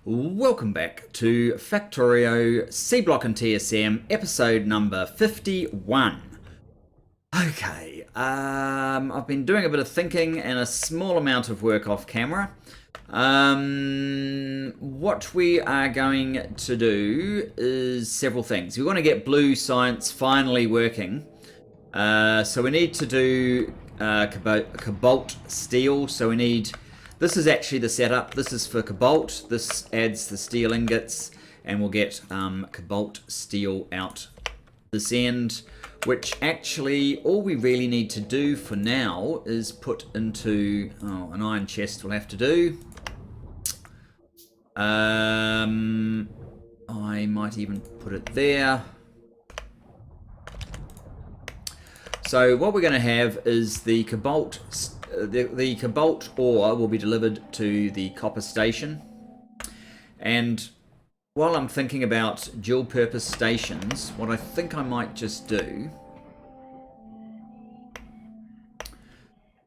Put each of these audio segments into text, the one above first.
Welcome back to Factorio Seablock TSM, episode number 51. Okay, I've been doing a bit of thinking and a small amount of work off camera. What we are going to do is several things. We want to get blue science finally working. So we need to do cobalt steel. So we need... This is actually the setup. This is for cobalt. This adds the steel ingots, and we'll get cobalt steel out this end, which actually all we really need to do for now is put into an iron chest. We'll have to do. I might even put it there. So what we're going to have is the cobalt. The cobalt ore will be delivered to the copper station, and while I'm thinking about dual purpose stations, what I think I might just do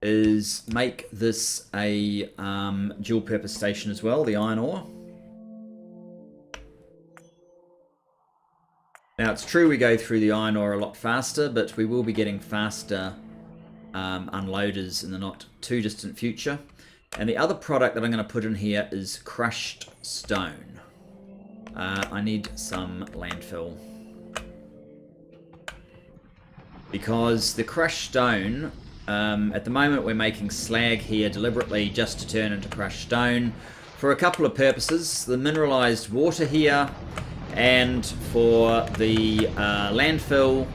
is make this a dual purpose station as well, the iron ore. Now it's true we go through the iron ore a lot faster, but we will be getting faster unloaders in the not too distant future. And the other product that I'm going to put in here is crushed stone. I need some landfill, because the crushed stone, at the moment we're making slag here deliberately just to turn into crushed stone for a couple of purposes: the mineralized water here, and for the landfill,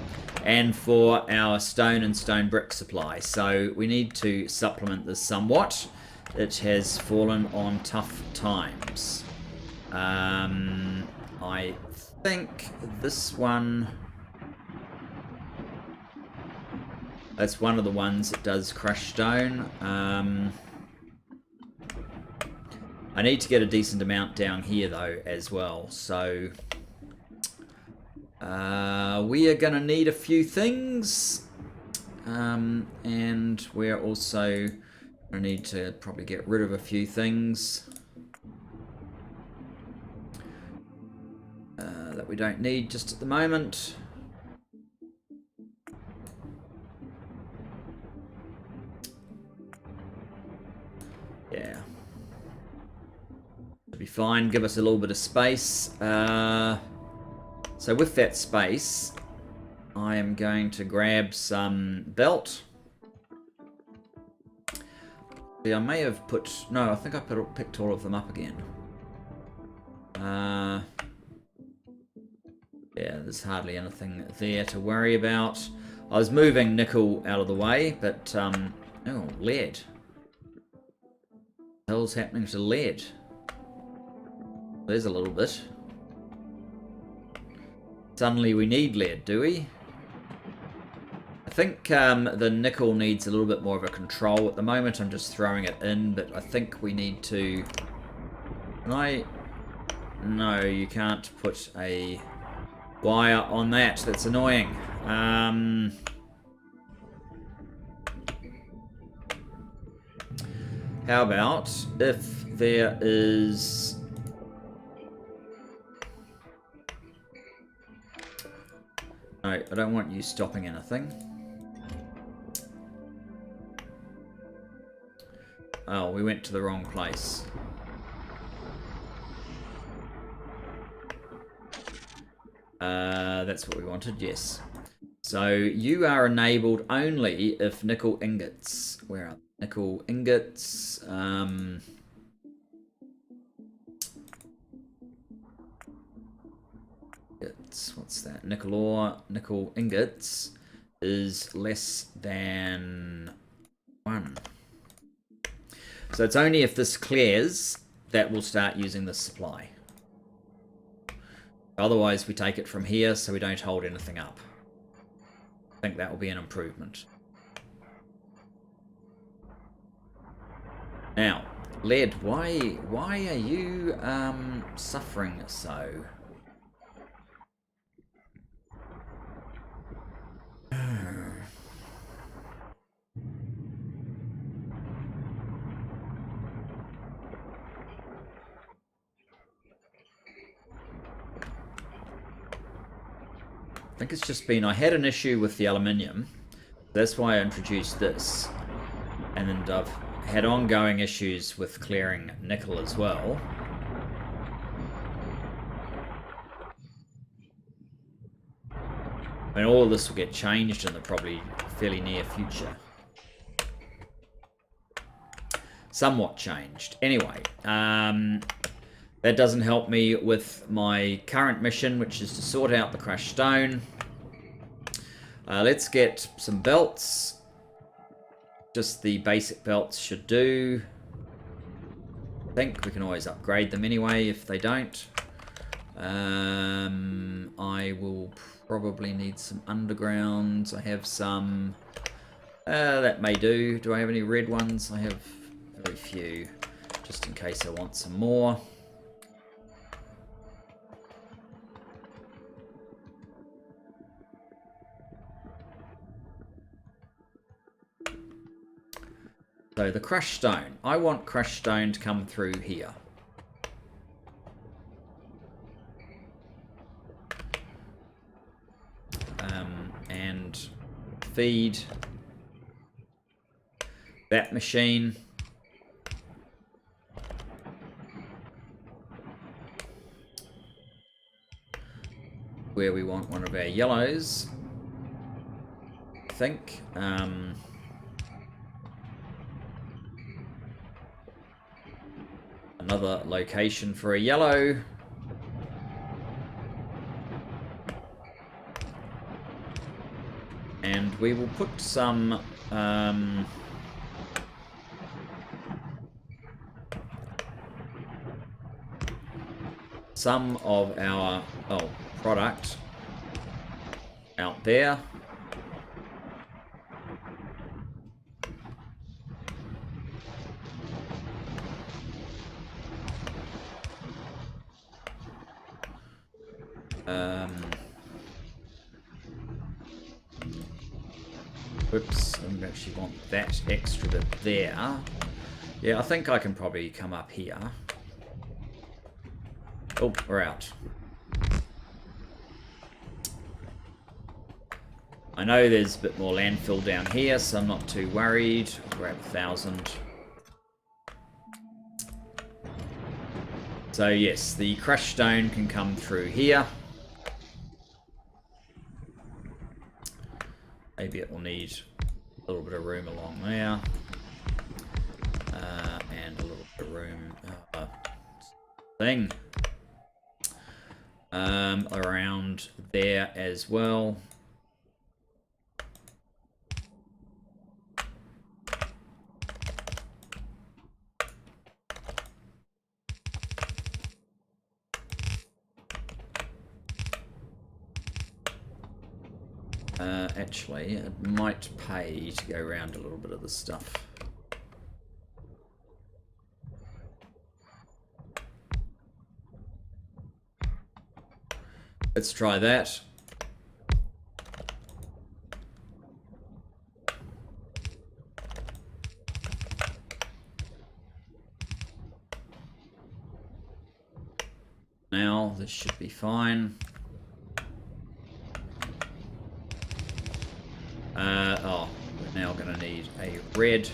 and for our stone and stone brick supply. So we need to supplement this somewhat. It has fallen on tough times. I think this one, that's one of the ones that does crush stone. I need to get a decent amount down here though as well, so we are going to need a few things, and we're also going to need to probably get rid of a few things that we don't need just at the moment. Yeah, should be fine. Give us a little bit of space. So with that space, I am going to grab some belt. See, I may have put... No, I think I picked all of them up again. Yeah, there's hardly anything there to worry about. I was moving nickel out of the way, but... oh, lead. What the hell's happening to lead? There's a little bit. Suddenly we need lead, do we? I think the nickel needs a little bit more of a control. At the moment I'm just throwing it in, but I think we need to... No, you can't put a wire on that. That's annoying. How about if there is... No, I don't want you stopping anything. Oh, we went to the wrong place. That's what we wanted, yes. So you are enabled only if nickel ingots. Where are nickel ingots? What's that? Nickel ore, nickel ingots is less than 1. So it's only if this clears that we'll start using this supply. Otherwise we take it from here so we don't hold anything up. I think that will be an improvement. Now, lead, why are you suffering so? I think it's just been, I had an issue with the aluminium. That's why I introduced this. And then I've had ongoing issues with clearing nickel as well. I mean, all of this will get changed in the probably fairly near future. Somewhat changed. Anyway, that doesn't help me with my current mission, which is to sort out the crushed stone. Let's get some belts. Just the basic belts should do. I think we can always upgrade them anyway if they don't. I will probably need some undergrounds. I have some. That may do. Do I have any red ones? I have very few, just in case I want some more. So the crushed stone. I want crushed stone to come through here. And feed that machine. Where we want one of our yellows, I think. Another location for a yellow. And we will put some of our product out there. Whoops, I don't actually want that extra bit there. Yeah, I think I can probably come up here. Oh, we're out. I know there's a bit more landfill down here, so I'm not too worried. I'll grab 1,000. So yes, the crushed stone can come through here. Maybe it will need a little bit of room along there. And a little bit of room around there as well. Actually, it might pay to go around a little bit of the stuff. Let's try that. Now, this should be fine. We're now going to need a red.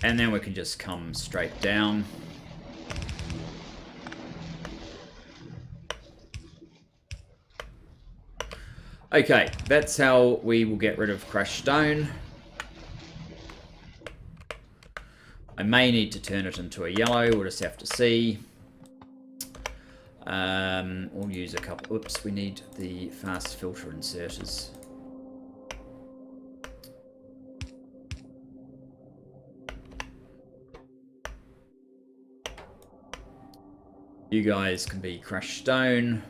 And then we can just come straight down. Okay, that's how we will get rid of crushed stone. I may need to turn it into a yellow, we'll just have to see. We'll use a couple. Oops, we need the fast filter inserters. You guys can be crushed stone.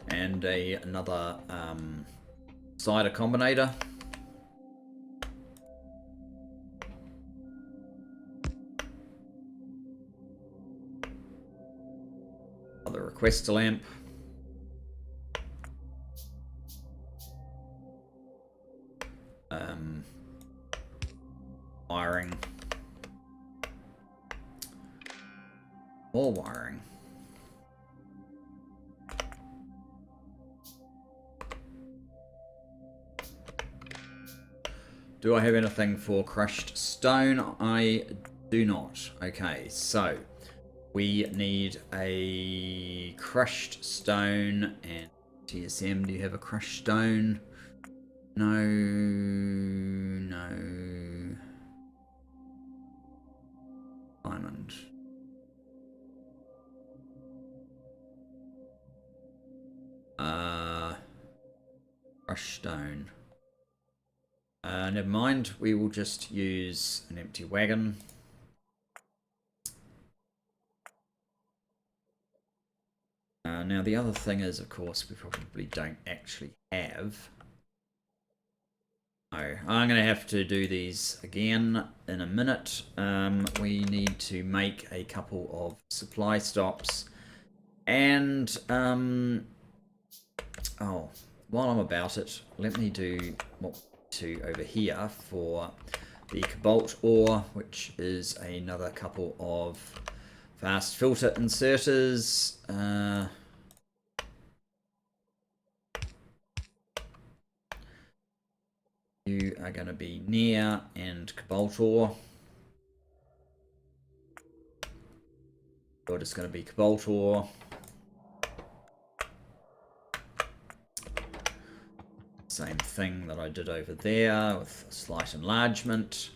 And another cider combinator. Another requester lamp. Wiring. More wiring. Do I have anything for crushed stone? I do not. Okay, so we need a crushed stone and TSM. Do you have a crushed stone? No, no. Diamond. Crushed stone. Never mind, we will just use an empty wagon. Now the other thing is, of course, we probably don't actually have. Oh, I'm going to have to do these again in a minute. We need to make a couple of supply stops. And, oh, while I'm about it, let me do what to over here for the cobalt ore, which is another couple of fast filter inserters. You are going to be near and cobalt ore. You're just going to be cobalt ore. Same thing that I did over there with a slight enlargement.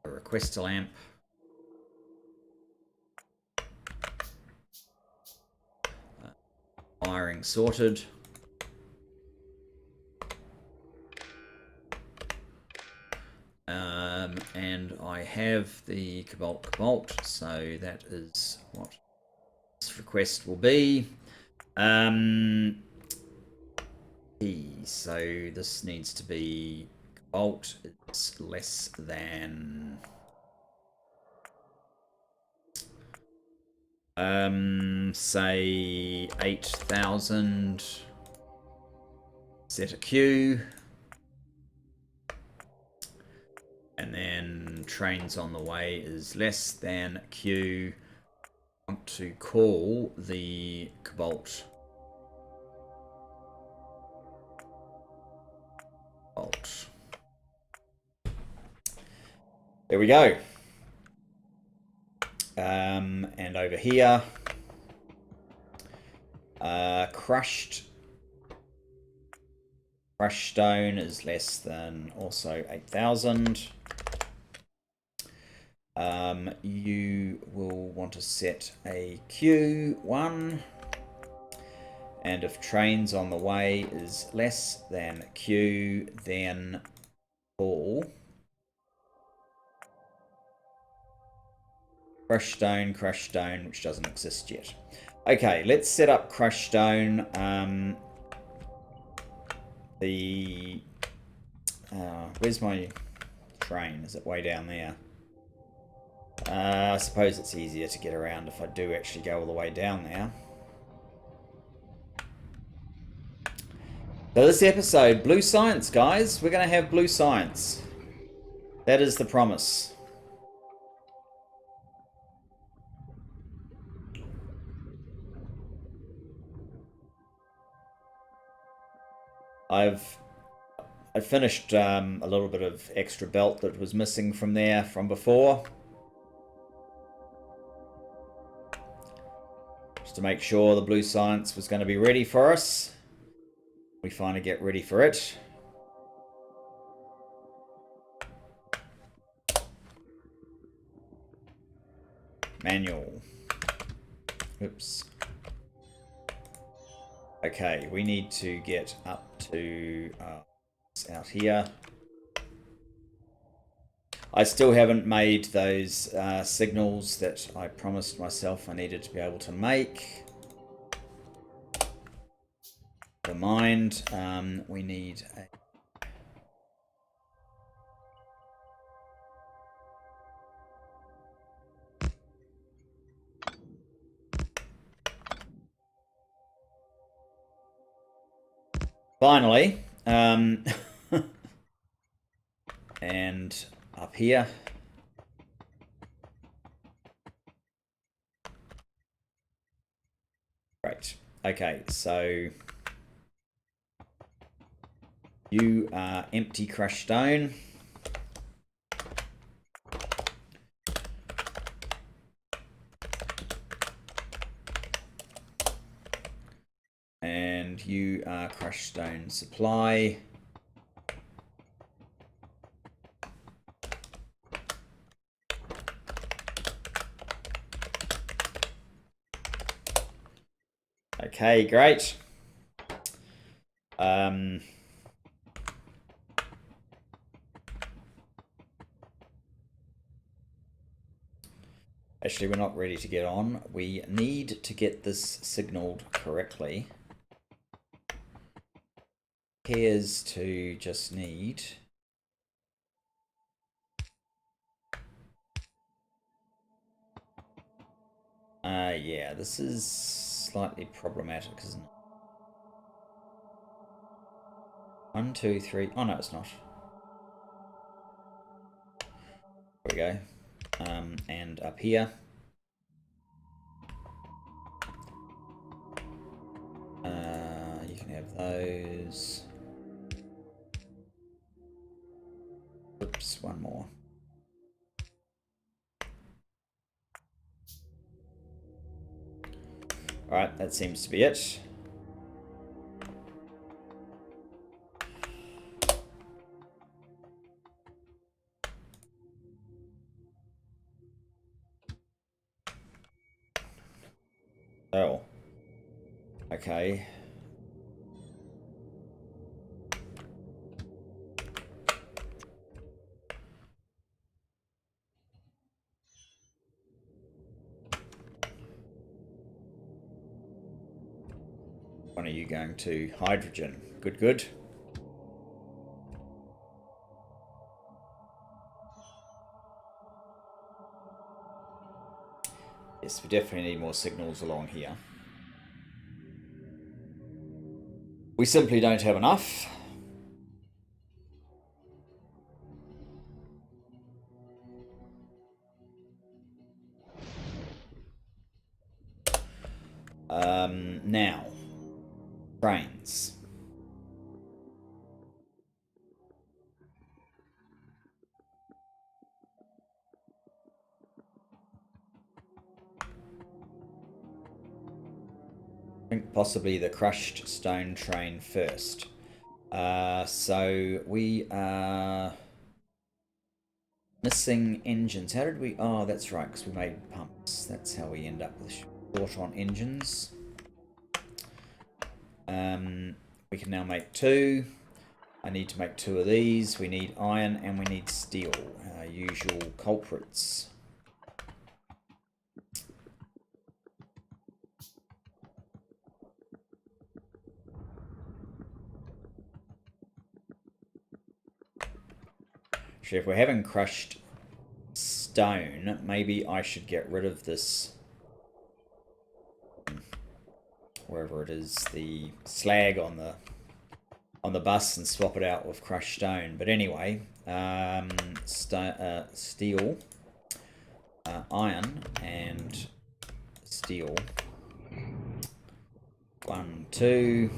A requester lamp. Wiring sorted. And I have the cobalt, so that is what this request will be. So this needs to be cobalt. It's less than say 8,000. Set a queue. And then trains on the way is less than queue. I want to call the cobalt. There we go. And over here, crushed stone is less than also 8,000. You will want to set a Q1, and if trains on the way is less than Q, then call crushed stone, which doesn't exist yet. Okay, let's set up crushed stone. Where's my train? Is it way down there? I suppose it's easier to get around if I do actually go all the way down there. So this episode, blue science, guys. We're going to have blue science. That is the promise. I finished a little bit of extra belt that was missing from there from before. Just to make sure the blue science was going to be ready for us. We finally get ready for it. Manual. Oops. Okay, we need to get up to out here. I still haven't made those signals that I promised myself I needed to be able to make. Never mind. We need a Finally, and up here. Great. Okay, so you are empty crushed stone. And you are crushed stone supply. Okay, great. Actually, we're not ready to get on. We need to get this signaled correctly. Appears to just need... yeah, this is slightly problematic, isn't it? 1, 2, 3... Oh, no, it's not. There we go. And up here. You can have those. Oops, one more. Alright, that seems to be it. Oh. Okay. When are you going to? Hydrogen. Good, good. Yes, we definitely need more signals along here. We simply don't have enough. Now, trains. I think possibly the crushed stone train first. So we are missing engines. How did we... Oh, that's right, because we made pumps. That's how we end up with short on engines. We can now make 2. I need to make 2 of these. We need iron and we need steel. Usual culprits. Actually, if we're having crushed stone, maybe I should get rid of this, wherever it is, the slag on the bus, and swap it out with crushed stone. But anyway, steel, iron and steel. 1, 2.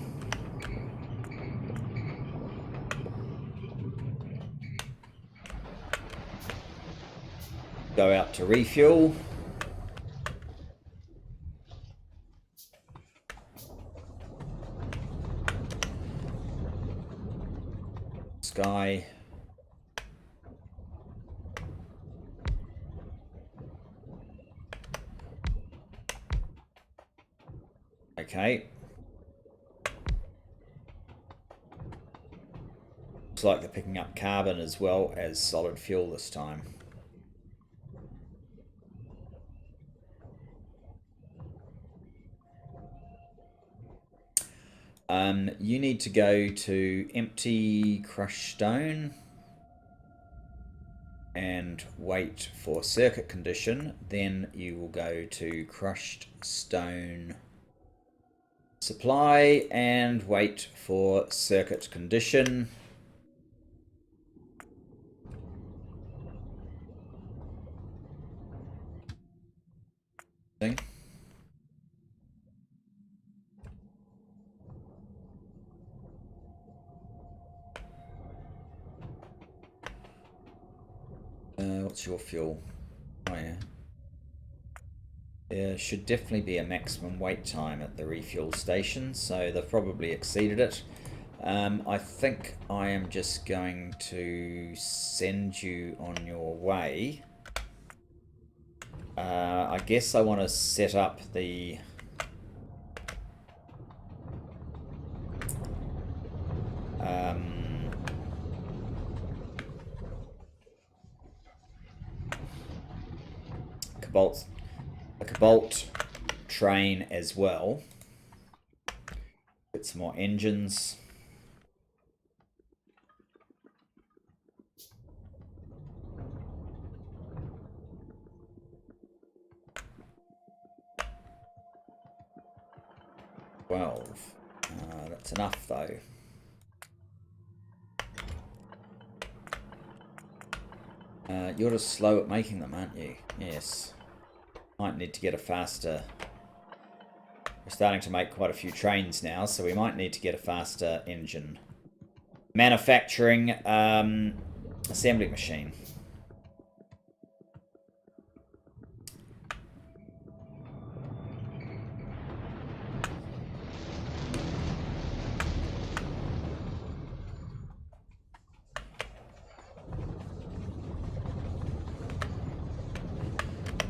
Go out to refuel. Sky. Okay. Looks like they're picking up carbon as well as solid fuel this time. You need to go to empty crushed stone and wait for circuit condition. Then you will go to crushed stone supply and wait for circuit condition. What's your fuel? Oh yeah. There should definitely be a maximum wait time at the refuel station, so they've probably exceeded it. I think I am just going to send you on your way. I guess I want to set up the Cobalt train as well. Get some more engines. That's enough though. You're just slow at making them, aren't you? Yes. Might need to get a faster... We're starting to make quite a few trains now, so we might need to get a faster engine. Manufacturing assembly machine.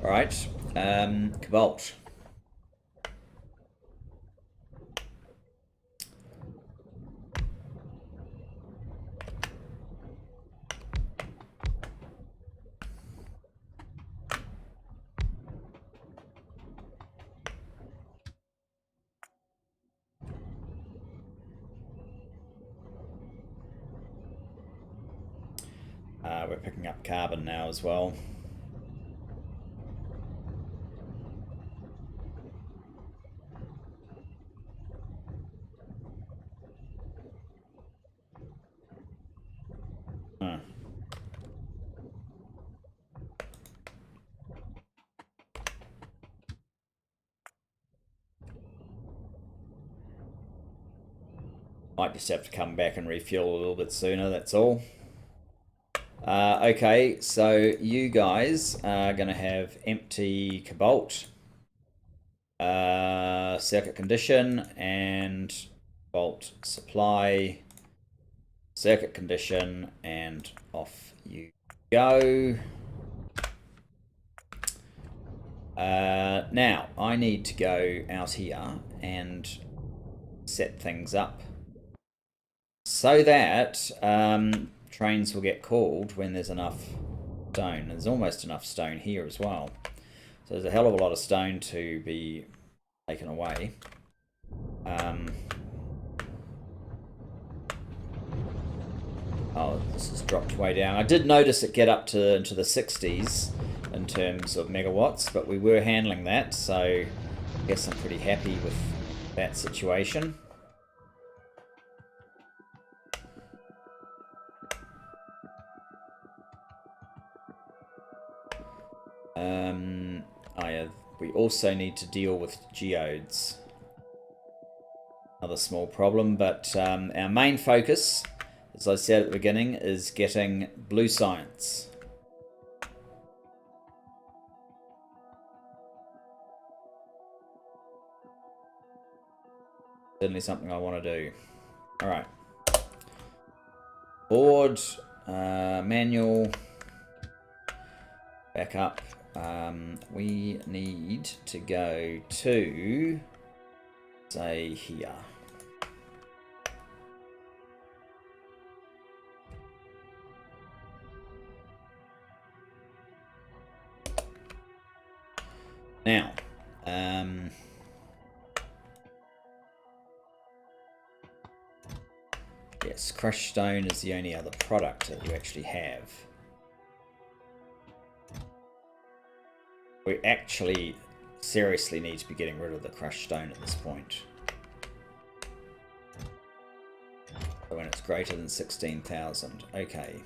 Alright, Cobalt. We're picking up carbon now as well. Might just have to come back and refuel a little bit sooner, that's all. Okay, so you guys are going to have empty Cobalt, circuit condition, and Cobalt supply, circuit condition, and off you go. Now, I need to go out here and set things up so that trains will get called when there's enough stone. There's almost enough stone here as well. So there's a hell of a lot of stone to be taken away. Oh, this has dropped way down. I did notice it get up to into the 60s in terms of megawatts, but we were handling that, so I guess I'm pretty happy with that situation. We also need to deal with geodes. Another small problem, but our main focus, as I said at the beginning, is getting blue science. Certainly something I want to do. Alright. Board, manual, back up. We need to go to, say, here. Now, yes, crushed stone is the only other product that you actually have. We actually seriously need to be getting rid of the crushed stone at this point. when it's greater than 16,000. Okay.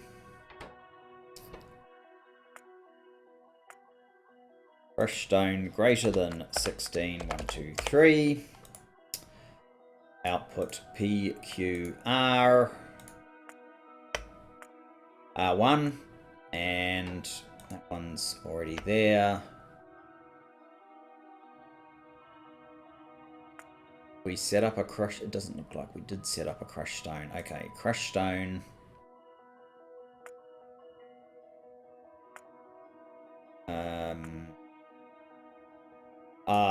Crushed stone greater than 16,123. Output PQR R1, and that one's already there. We set up a crush. It doesn't look like we did set up a crushed stone. Okay, crushed stone.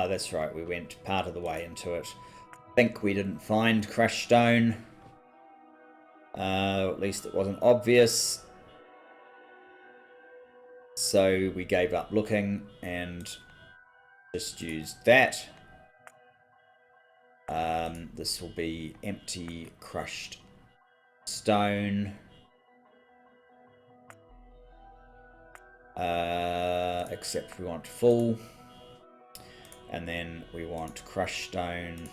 That's right. We went part of the way into it. I think we didn't find crushed stone. At least it wasn't obvious. So we gave up looking and just used that. This will be empty crushed stone. Except we want full. And then we want crushed stone.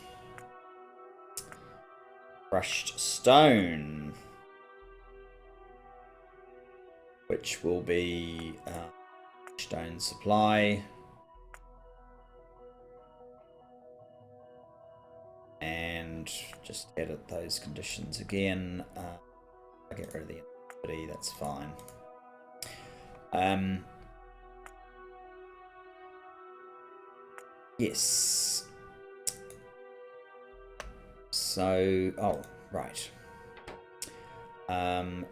Crushed stone. Which will be stone supply. And just edit those conditions again. I get rid of the infinity, that's fine. Yes. So, oh, right.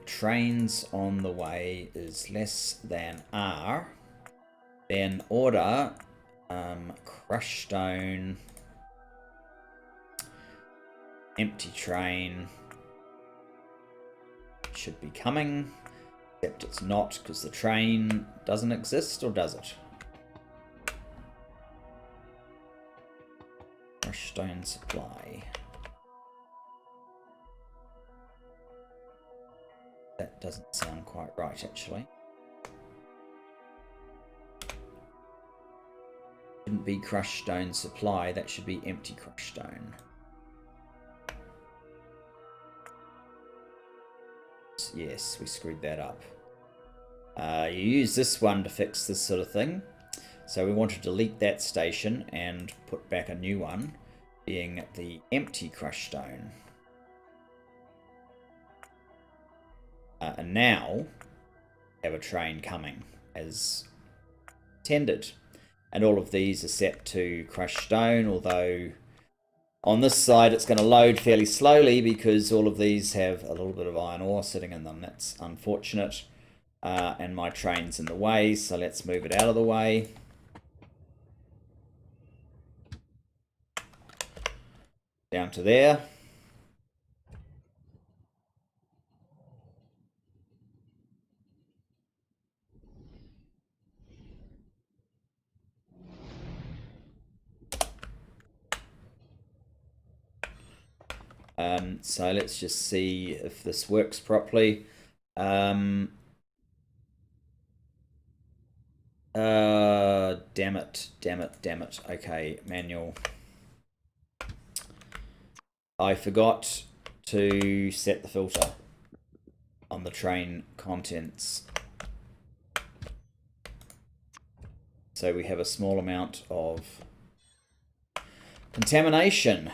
Trains on the way is less than R. Then order crushed stone, empty train should be coming, except it's not because the train doesn't exist, or does it? Crushed stone supply. That doesn't sound quite right, actually. Shouldn't be crushed stone supply, that should be empty crushed stone. Yes, we screwed that up. You use this one to fix this sort of thing. So we want to delete that station and put back a new one, being the empty crushed stone. And now have a train coming as intended. And all of these are set to crushed stone, although on this side it's going to load fairly slowly because all of these have a little bit of iron ore sitting in them. That's unfortunate. And my train's in the way, so let's move it out of the way. Down to there. So let's just see if this works properly. Damn it. Okay, manual. I forgot to set the filter on the train contents. So we have a small amount of contamination.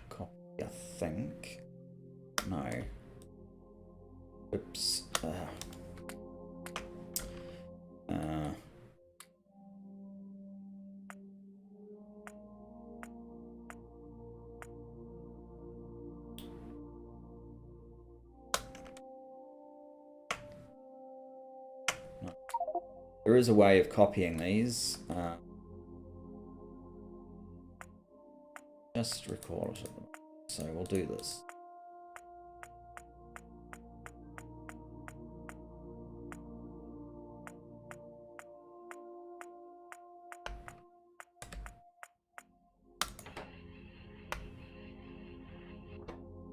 Copy, I think. No. Oops. No. There is a way of copying these. just recall it. So we'll do this.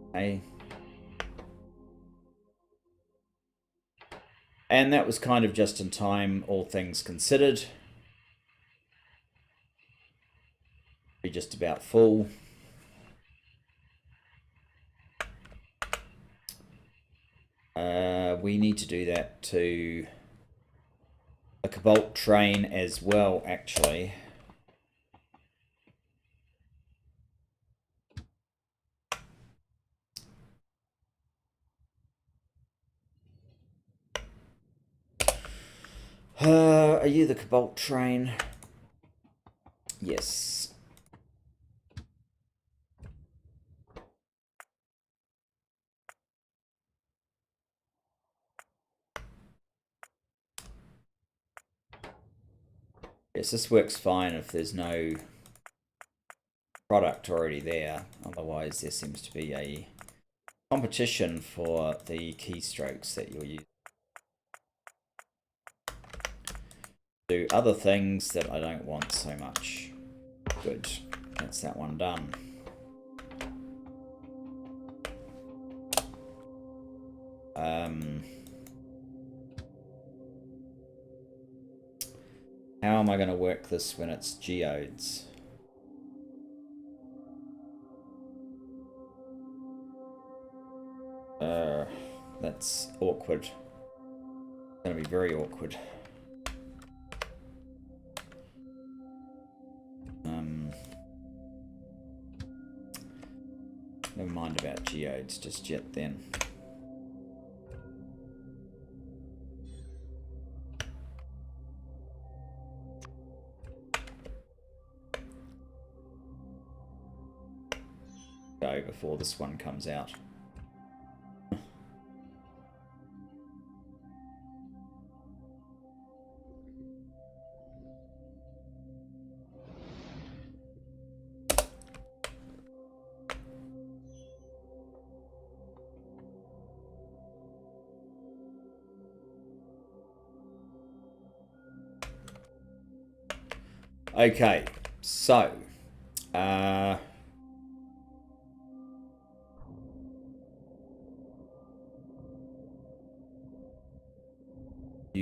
Okay. And that was kind of just in time, all things considered. Be just about full. We need to do that to a cobalt train as well, actually. Are you the cobalt train? Yes. Yes, this works fine if there's no product already there. Otherwise, there seems to be a competition for the keystrokes that you'll use. Do other things that I don't want so much. Good. That's that one done. How am I going to work this when it's geodes? That's awkward. It's going to be very awkward. Never mind about geodes just yet then. Go before this one comes out. Okay, so you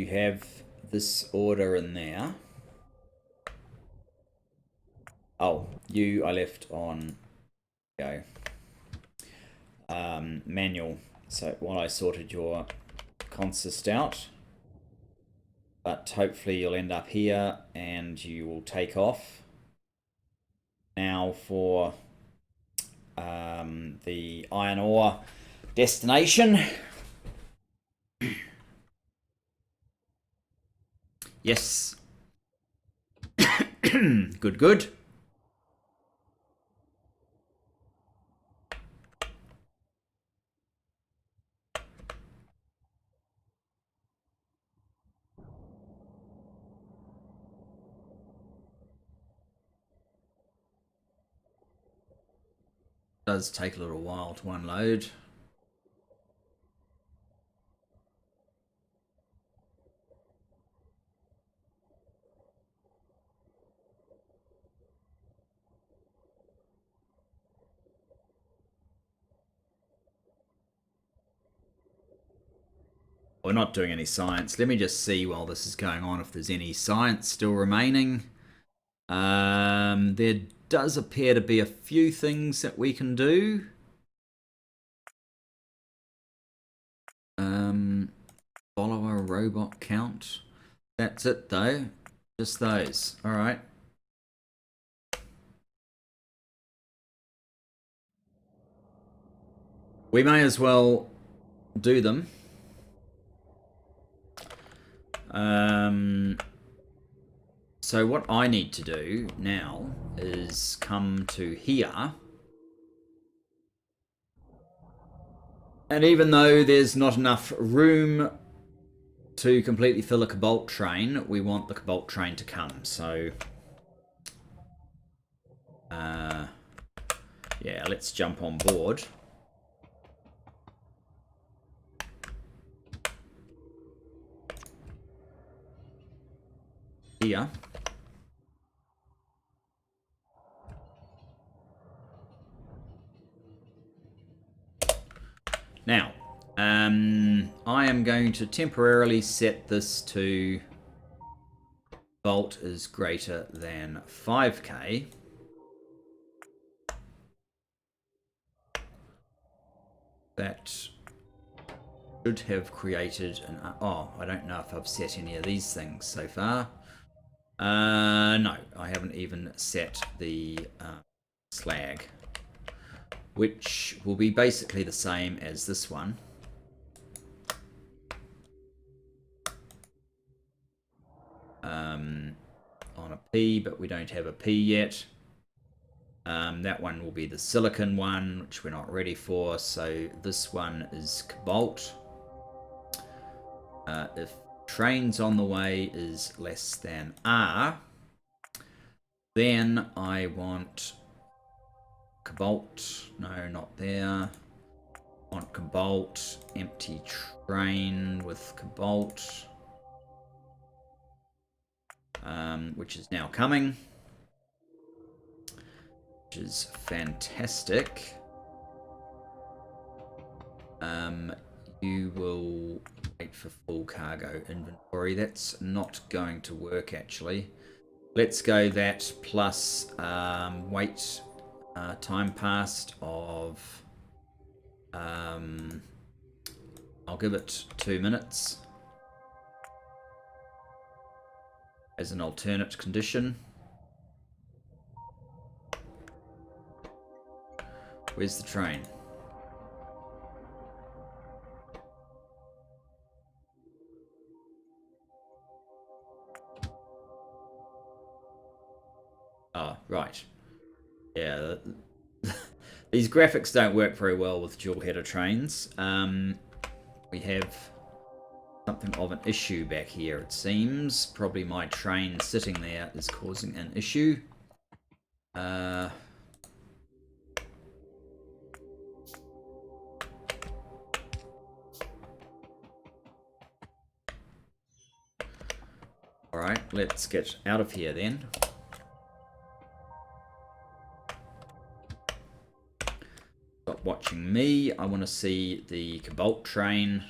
have this order in there. Oh, I left on go manual. So while I sorted your consist out, but hopefully you'll end up here and you will take off. Now for the iron ore destination. Yes. Good, good. Does take a little while to unload. We're not doing any science. Let me just see while this is going on if there's any science still remaining. There does appear to be a few things that we can do. Follower robot count. That's it though. Just those. All right. We may as well do them. So what I need to do now is come to here. And even though there's not enough room to completely fill a cobalt train, we want the cobalt train to come. So Yeah, let's jump on board. Here. Now, I am going to temporarily set this to volt is greater than 5k. That should have created an... Oh, I don't know if I've set any of these things so far. No, I haven't even set the slag, which will be basically the same as this one. On a P, but we don't have a P yet. That one will be the silicon one, which we're not ready for. So this one is cobalt. If trains on the way is less than R, then I want cobalt. No, not there. I want cobalt, empty train with cobalt. Which is now coming, which is fantastic. You will wait for full cargo inventory. That's not going to work actually. Let's go that plus wait time passed of I'll give it 2 minutes as an alternate condition. Where's the train? Oh, right. Yeah, these graphics don't work very well with dual header trains. We have something of an issue back here, it seems. Probably my train sitting there is causing an issue. Alright, let's get out of here then. Stop watching me. I want to see the cobalt train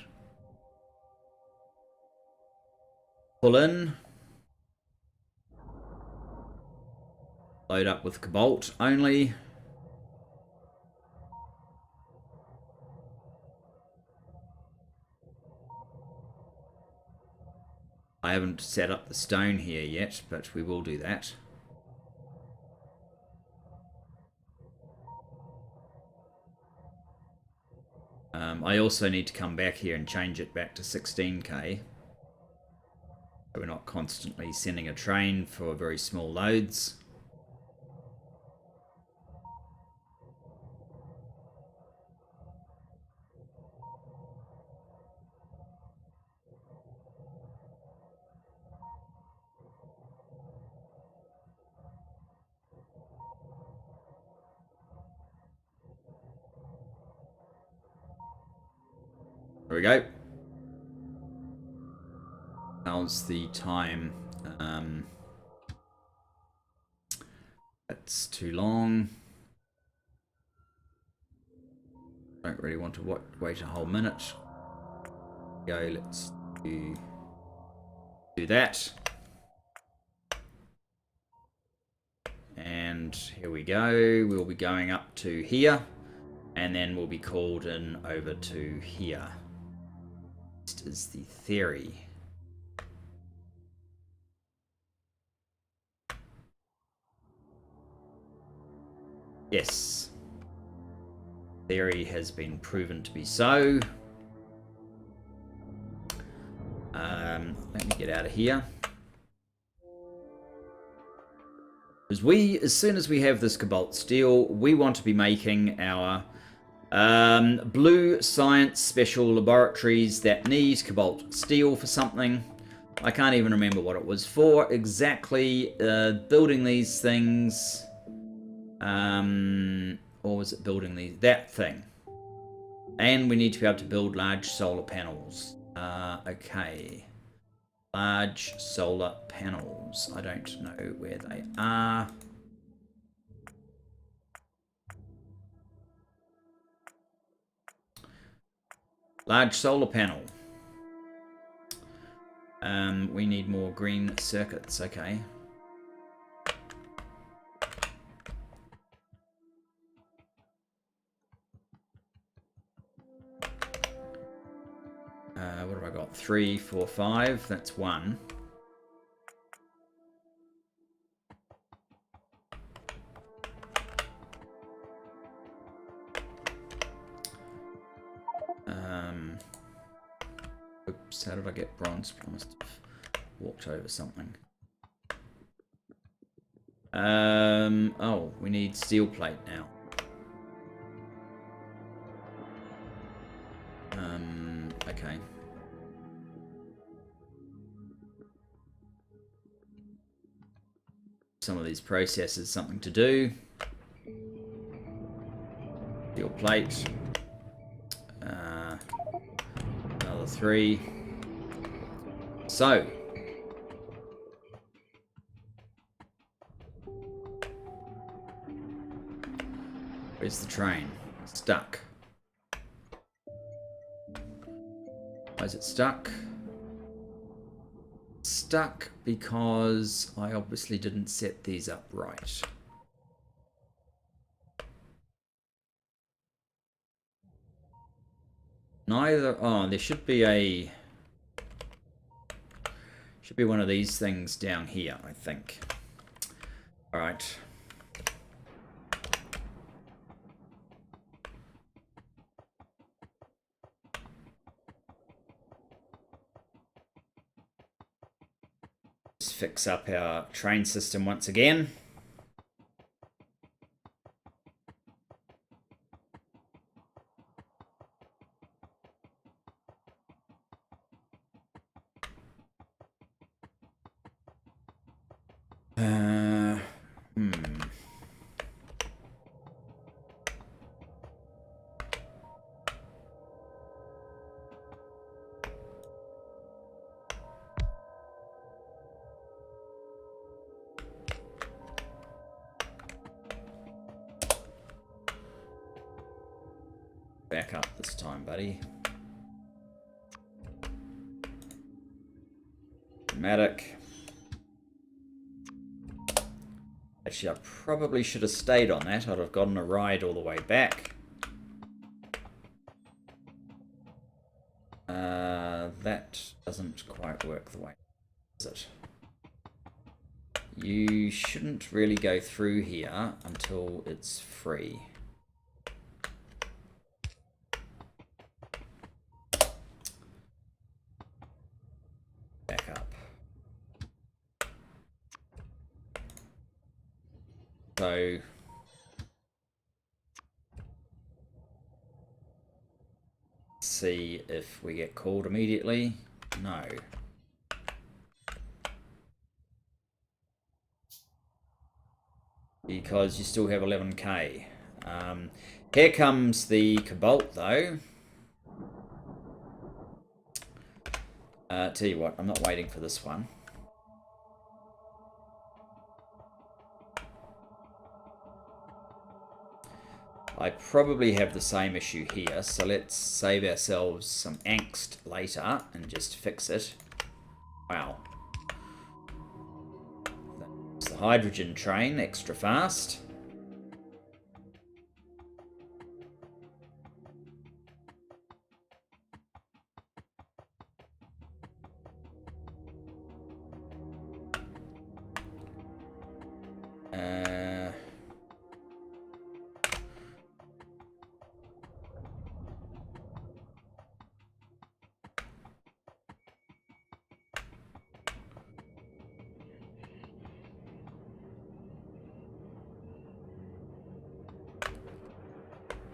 pull in. Load up with cobalt only. I haven't set up the stone here yet, but we will do that. I also need to come back here and change it back to 16k. So we're not constantly sending a train for very small loads. There we go. How's the time? That's too long. Don't really want to wait a whole minute. Go, let's do that. And here we go. We'll be going up to here, and then we'll be called in over to here. This is the theory. Yes. Theory has been proven to be so. Let me get out of here. Because as soon as we have this cobalt steel, we want to be making our blue science special laboratories that need cobalt steel for something. I can't even remember what it was for exactly. Building these things. or was it building that thing? And we need to be able to build large solar panels. Okay. Large solar panels. I don't know where they are. Large solar panel. We need more green circuits. Okay. What have I got? 3, 4, 5. That's 1. Oops, how did I get bronze? I must have walked over something. Oh, we need steel plate now. Okay. Some of these processes something to do. Steel plate. Another 3. So. Where's the train? Stuck. Why is it stuck? Stuck because I obviously didn't set these up right. Neither. Oh, there should be a. Should be one of these things down here, I think. All right. Let's fix up our train system once again. Back up this time, buddy. Dramatic. Actually, I probably should have stayed on that. I'd have gotten a ride all the way back. That doesn't quite work the way, does it? You shouldn't really go through here until it's free. Back up. So see if we get called immediately. No. Because you still have 11k. Here comes the cobalt though. Tell you what, I'm not waiting for this one. I probably have the same issue here, so let's save ourselves some angst later and just fix it. Wow. That's the hydrogen train, extra fast.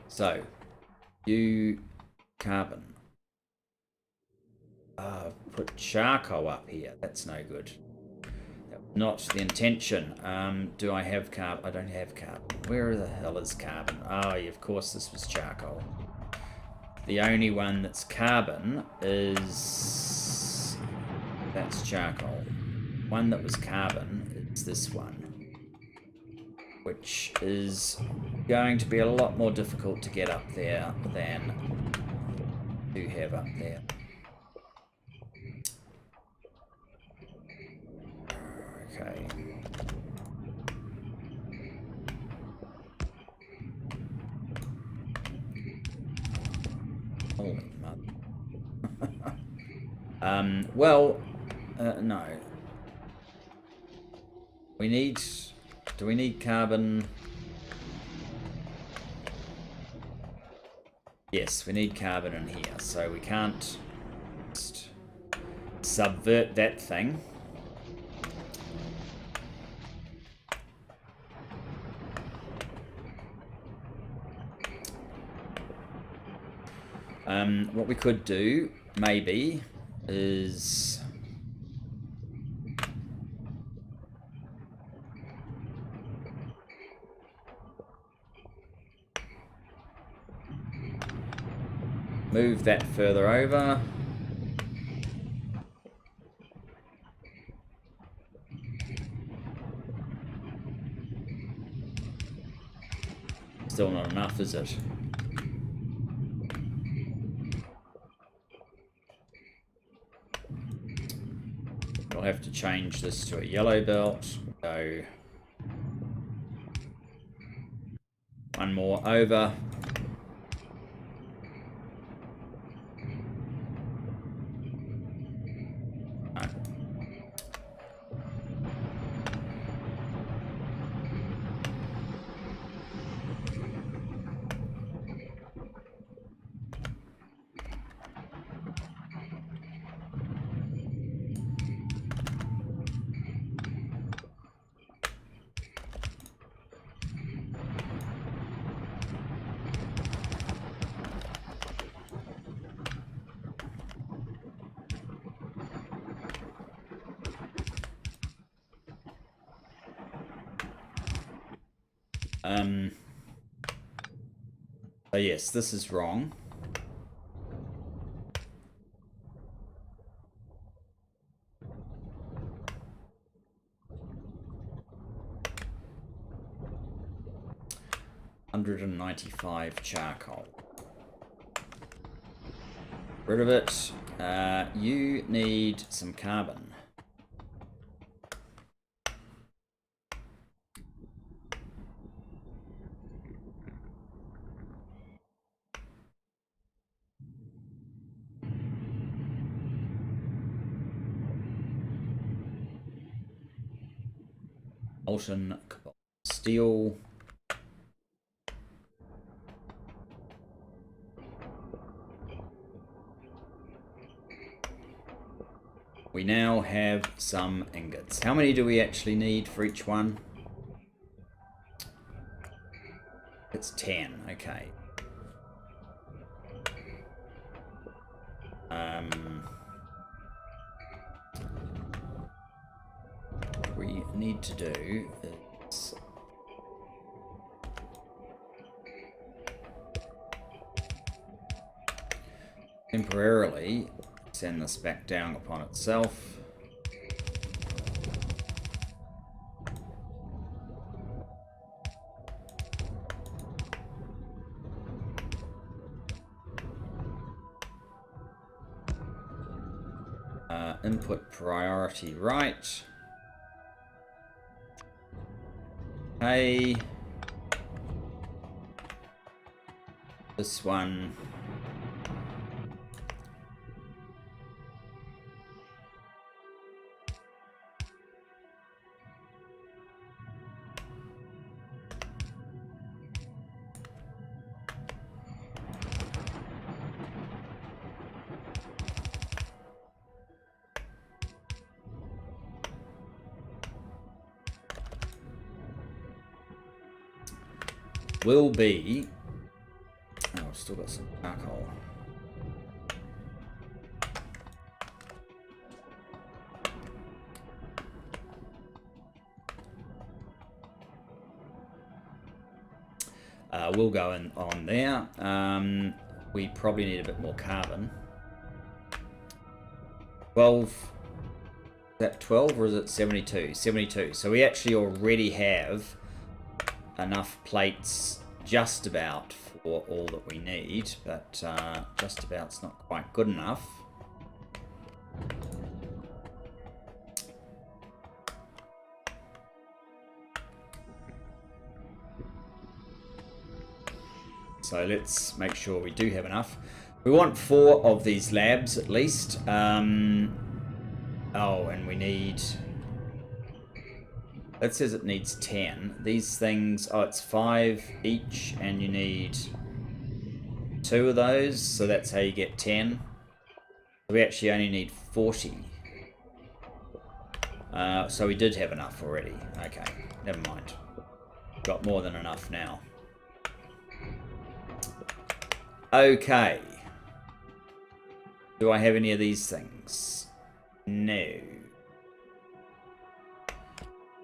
So, you carbon. Put charcoal up here. That's no good. not the intention. Do I have carbon? I don't have carbon. Where the hell is carbon? Oh, yeah, of course this was charcoal. The only one that's carbon is... That's charcoal. One that was carbon is this one, which is going to be a lot more difficult to get up there than to have up there. Okay. Holy mother. Well, no. We need... Do we need carbon? Yes, we need carbon in here, so we can't just subvert that thing. What we could do, maybe, is... move that further over. Still not enough, is it? We'll have to change this to a yellow belt. Go one more over. So yes, this is wrong. $195 charcoal. Rid of it. You need some carbon. Molten cobalt steel. We now have some ingots. How many do we actually need for each one? It's 10, okay. What we need to do is temporarily send this back down upon itself. Input priority right. Okay. This one. Will be... Oh, I've still got some charcoal. will go on there. We probably need a bit more carbon. 12. Is that 12 or is it 72? 72. So we actually already have enough plates just about for all that we need, but just about's not quite good enough. So let's make sure we do have enough. We want 4 of these labs at least. Oh, and we need... It says it needs 10. These things... Oh, it's 5 each, and you need 2 of those, so that's how you get 10. We actually only need 40. So we did have enough already. Okay, never mind. Got more than enough now. Okay. Do I have any of these things? No.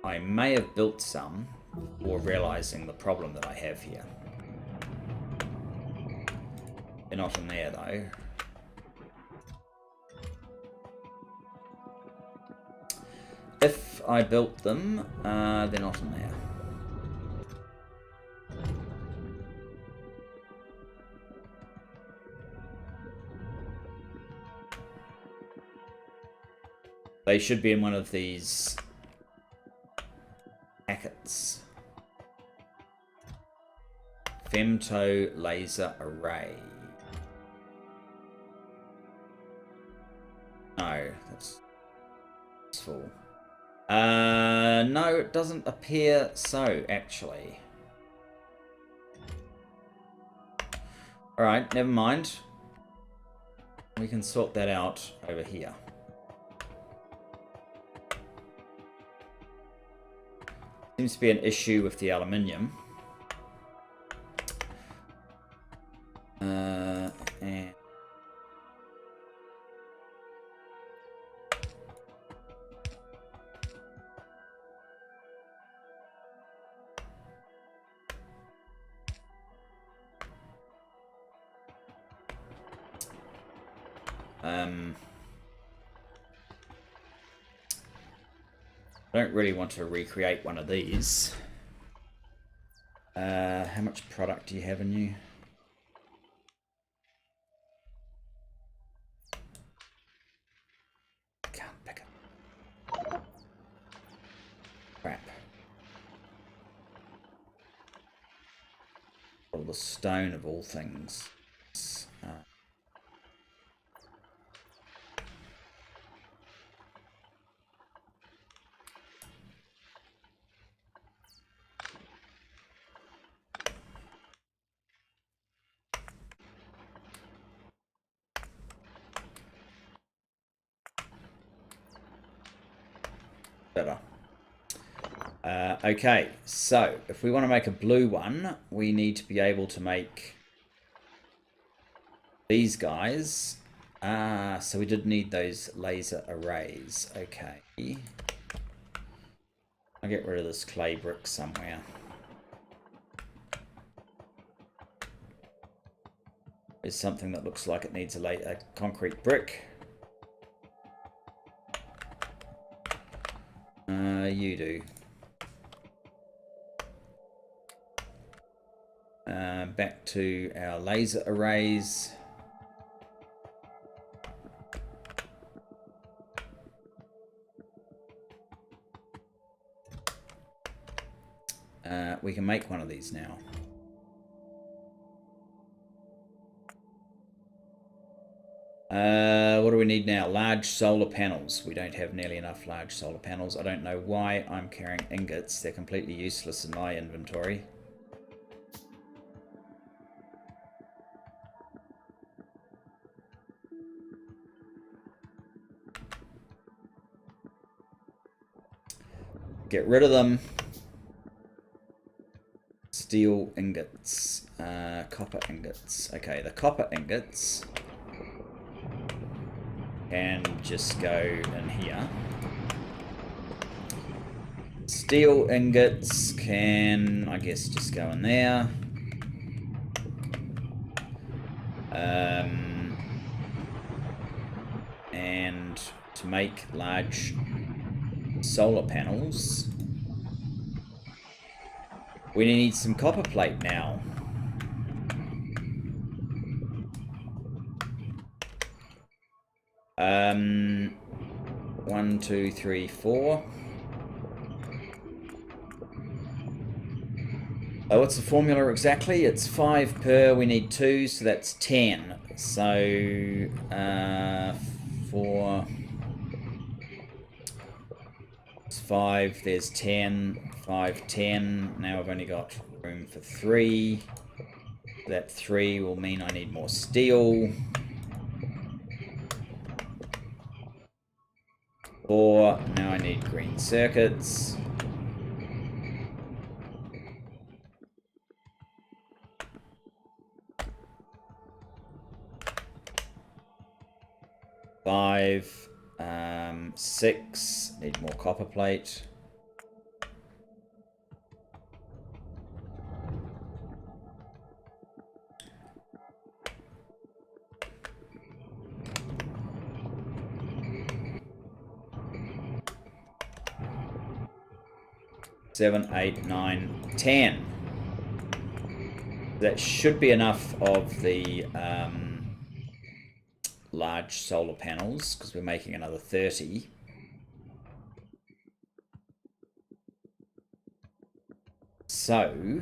I may have built some before realizing the problem that I have here. They're not in there though. If I built them, they're not in there. They should be in one of these packets. Femto laser array. No, that's full. No, it doesn't appear so, actually. Alright, never mind. We can sort that out over here. Seems to be an issue with the aluminium. And I don't really want to recreate one of these. How much product do you have in you? Can't pick it. Crap. All the stone of all things. Better. Okay, so if we want to make a blue one, we need to be able to make these guys. So we did need those laser arrays. Okay. I'll get rid of this clay brick somewhere. There's something that looks like it needs a concrete brick. You do. Back to our laser arrays. We can make one of these now. What do we need now? Large solar panels. We don't have nearly enough large solar panels. I don't know why I'm carrying ingots. They're completely useless in my inventory. Get rid of them. Steel ingots. Copper ingots. Okay, the copper ingots can just go in here. Steel ingots can, I guess, just go in there. And to make large solar panels, we need some copper plate now. One, two, three, four. Oh, what's the formula exactly? It's 5 per, we need 2, so that's 10. So, 4... It's 5, there's 10, 5, 10. Now I've only got room for 3. That 3 will mean I need more steel. 4, now I need green circuits. Five, 6, need more copper plate. Seven, 8, 9, 10. That should be enough of the large solar panels, because we're making another 30. So,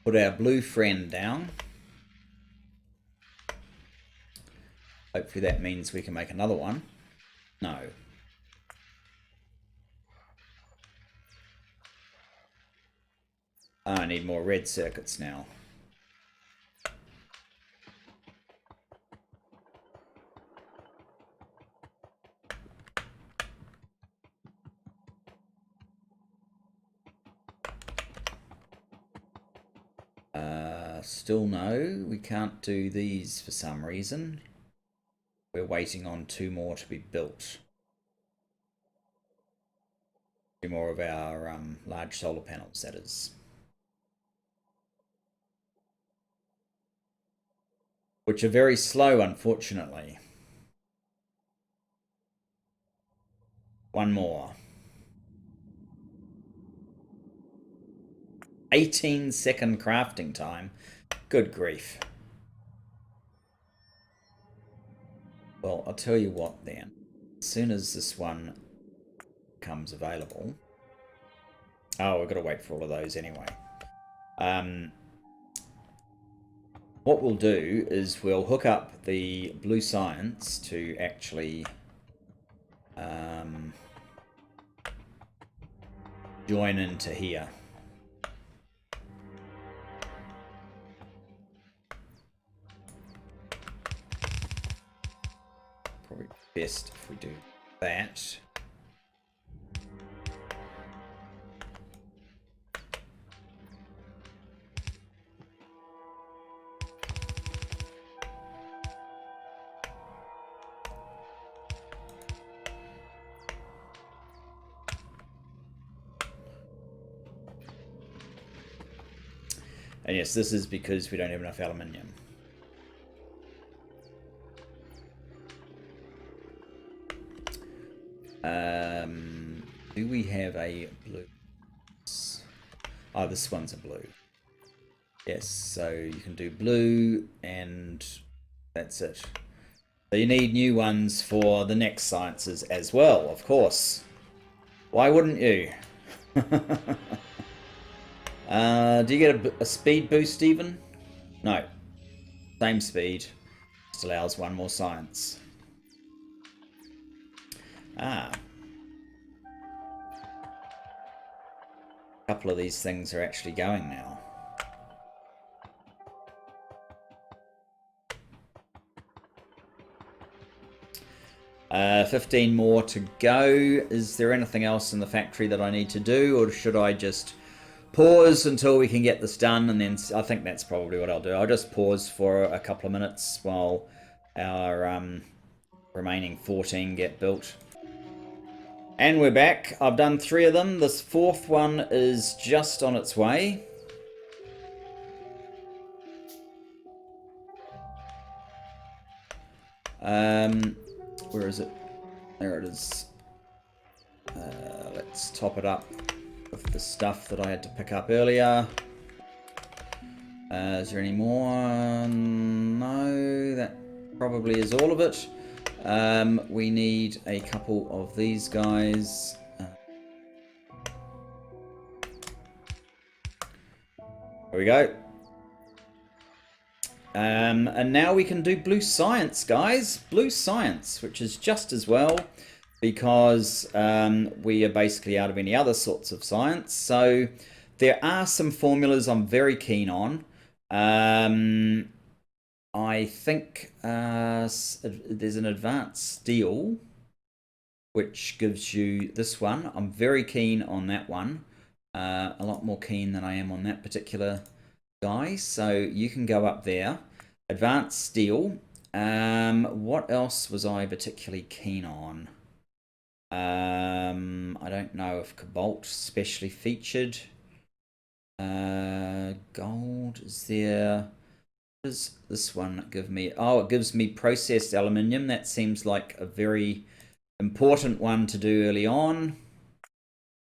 put our blue friend down. Hopefully that means we can make another one. No. Oh, I need more red circuits now. Still no, we can't do these for some reason. We're waiting on 2 more to be built. 2 more of our large solar panels, that is. Which are very slow, unfortunately. 1 more. 18-second crafting time. Good grief. Well, I'll tell you what then. As soon as this one becomes available... Oh, we've got to wait for all of those anyway. What we'll do is we'll hook up the blue science to actually join into here. Probably best if we do that. And yes, this is because we don't have enough aluminium. Do we have a blue? Oh, this one's a blue. Yes, so you can do blue and that's it. So you need new ones for the next sciences as well, of course. Why wouldn't you? Do you get a speed boost even? No. Same speed. Just allows 1 more science. Ah. A couple of these things are actually going now. Uh, 15 more to go. Is there anything else in the factory that I need to do, or should I just pause until we can get this done? And then I think that's probably what I'll do. I'll just pause for a couple of minutes while our remaining 14 get built. And we're back. I've done 3 of them. This 4th one is just on its way. Where is it? There it is. Let's top it up with the stuff that I had to pick up earlier. Is there any more? No, that probably is all of it. We need a couple of these guys. There we go. And now we can do blue science, guys. Blue science, which is just as well, because we are basically out of any other sorts of science. So there are some formulas I'm very keen on. I think there's an advanced steel, which gives you this one. I'm very keen on that one. A lot more keen than I am on that particular guy. So you can go up there. Advanced steel. What else was I particularly keen on? I don't know if cobalt specially featured. Gold, is there? What does this one give me? Oh, it gives me processed aluminium. That seems like a very important one to do early on.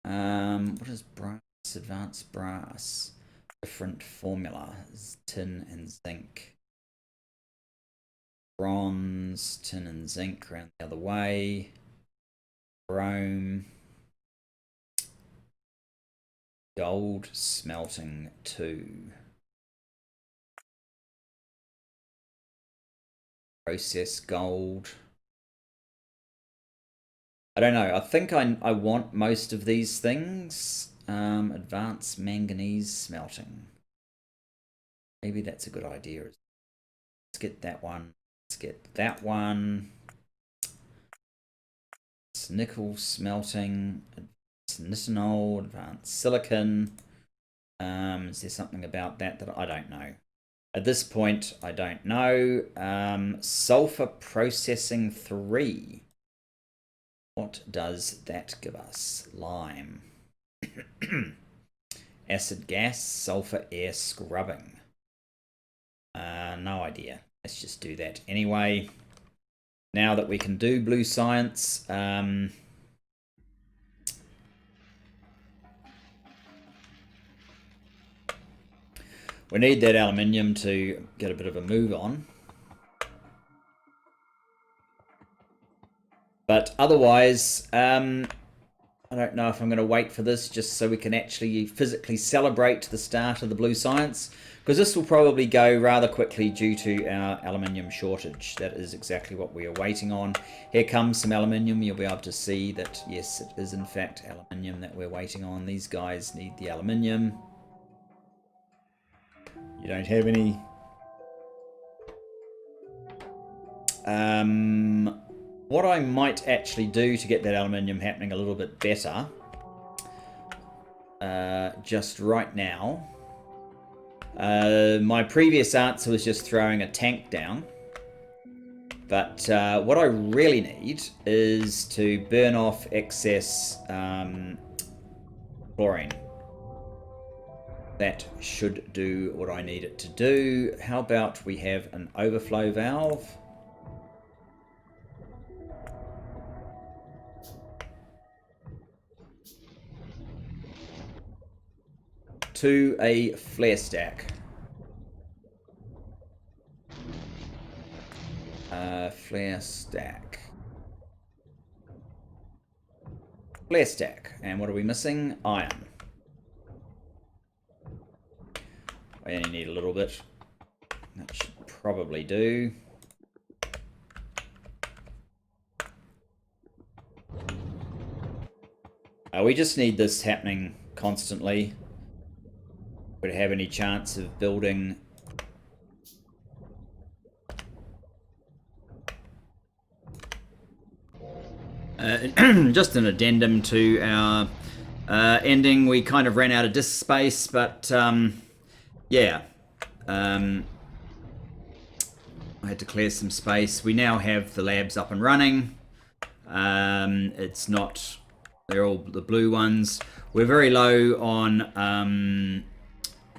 What is brass? Advanced brass. Different formula. It's tin and zinc. Bronze, tin and zinc around the other way. Chrome. Gold smelting 2. Process gold. I don't know. I think I want most of these things. Advanced manganese smelting. Maybe that's a good idea. Let's get that one. Let's get that one. It's nickel smelting. Advanced nitinol. Advanced silicon. Is there something about that that I don't know? At this point, I don't know. Sulfur processing 3. What does that give us? Lime. Acid gas, sulfur air scrubbing. No idea. Let's just do that anyway. Now that we can do blue science, we need that aluminium to get a bit of a move on. But otherwise, I don't know if I'm going to wait for this just so we can actually physically celebrate the start of the blue science, because this will probably go rather quickly due to our aluminium shortage. That is exactly what we are waiting on. Here comes some aluminium. You'll be able to see that, yes, it is in fact aluminium that we're waiting on. These guys need the aluminium. You don't have any. What I might actually do to get that aluminium happening a little bit better, just right now, my previous answer was just throwing a tank down, but what I really need is to burn off excess chlorine. That should do what I need it to do. How about we have an overflow valve? To a flare stack. Flare stack. Flare stack. And what are we missing? Iron. I only need a little bit. That should probably do. We just need this happening constantly. Would have any chance of building just an addendum to our ending. We kind of ran out of disk space, but yeah, I had to clear some space. We now have the labs up and running. It's not, they're all the blue ones. We're very low on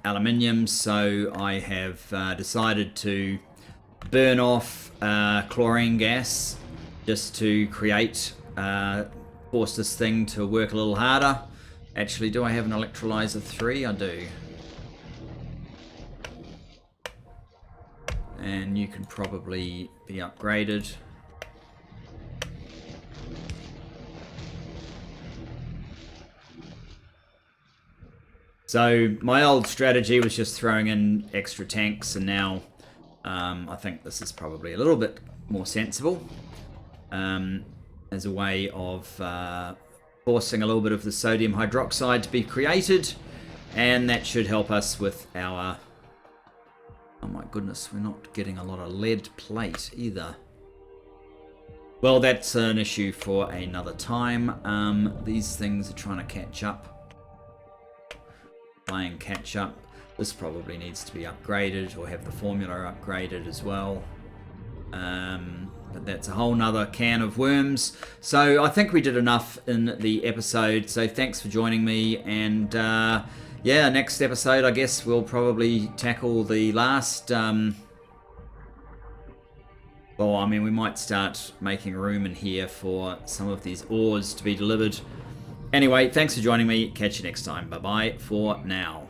aluminium, so I have decided to burn off chlorine gas just to create, force this thing to work a little harder. Actually, do I have an electrolyzer 3? I do. And you can probably be upgraded. So my old strategy was just throwing in extra tanks, and now I think this is probably a little bit more sensible as a way of forcing a little bit of the sodium hydroxide to be created, and that should help us with our... Oh my goodness, we're not getting a lot of lead plate either. Well, that's an issue for another time. These things are trying to catch up. Playing catch up. This probably needs to be upgraded, or have the formula upgraded as well. But that's a whole nother can of worms. So I think we did enough in the episode. So thanks for joining me, and yeah, next episode I guess we'll probably tackle the last... well, I mean, we might start making room in here for some of these ores to be delivered. Anyway, thanks for joining me. Catch you next time. Bye-bye for now.